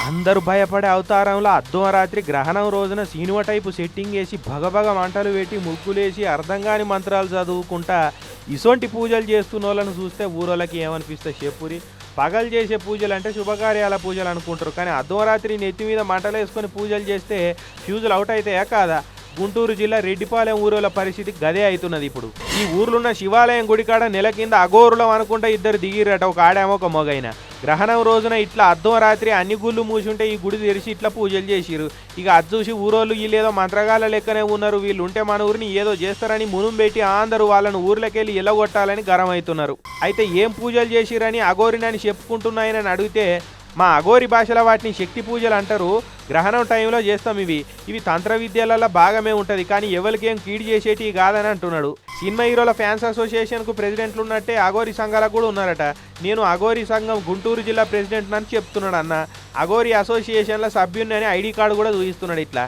అందరూ భయపడే అవతారంలో అర్ధరాత్రి గ్రహణం రోజున సినిమా టైపు సెట్టింగ్ వేసి భగభగ మంటలు పెట్టి ముగ్గులేసి అర్థం కాని మంత్రాలు చదువుకుంటా ఇసొంటి పూజలు చేస్తున్న వాళ్ళను చూస్తే ఊరోళ్ళకి ఏమనిపిస్తుంది చెప్పురి. పగలు చేసే పూజలు అంటే శుభకార్యాల పూజలు అనుకుంటారు, కానీ అర్ధరాత్రి నెత్తి మీద మంటలు వేసుకొని పూజలు చేస్తే ఫ్యూజులు అవుట్ అవుతాయా కాదా? గుంటూరు జిల్లా రెడ్డిపాలెం ఊరోళ్ళ పరిస్థితి గదే అవుతున్నది ఇప్పుడు. ఈ ఊర్లున్న శివాలయం గుడికాడ నెల కింద అఘోరులం అనుకుంటా ఇద్దరు దిగిరట, ఒక ఆడేమో ఒక మొగైన. గ్రహణం రోజున ఇట్లా అర్ధరాత్రి అన్ని గుళ్ళు మూసుంటే ఈ గుడి తెరిచి ఇట్లా పూజలు చేసిరు. ఇక అది చూసి ఊరోళ్ళు వీళ్ళేదో మంత్రగాళ్ళ లెక్కనే ఉన్నారు, వీళ్ళు ఉంటే మన ఊరిని ఏదో చేస్తారని మునుం పెట్టి అందరూ వాళ్ళను ఊర్లోకెళ్ళి ఎల్లగొట్టాలని గరం అవుతున్నారు. అయితే ఏం పూజలు చేసిరని అఘోరినని చెప్పుకుంటున్నాయని అడిగితే, మా అఘోరి భాషలో వాటిని శక్తి పూజలు అంటారు, గ్రహణం టైంలో చేస్తాం, ఇవి తంత్ర విద్యలలో భాగమే ఉంటుంది, కానీ ఎవరికేం కీడు చేసేటివి కాదని అంటున్నాడు. సినిమా హీరోల ఫ్యాన్స్ అసోసియేషన్కు ప్రెసిడెంట్లు ఉన్నట్టే అఘోరి సంఘాలకు కూడా ఉన్నారట. నేను అఘోరి సంఘం గుంటూరు జిల్లా ప్రెసిడెంట్ అని చెప్తున్నాడు అన్న. అఘోరి అసోసియేషన్ల సభ్యుని అని ఐడి కార్డు కూడా చూపిస్తున్నాడు ఇట్లా.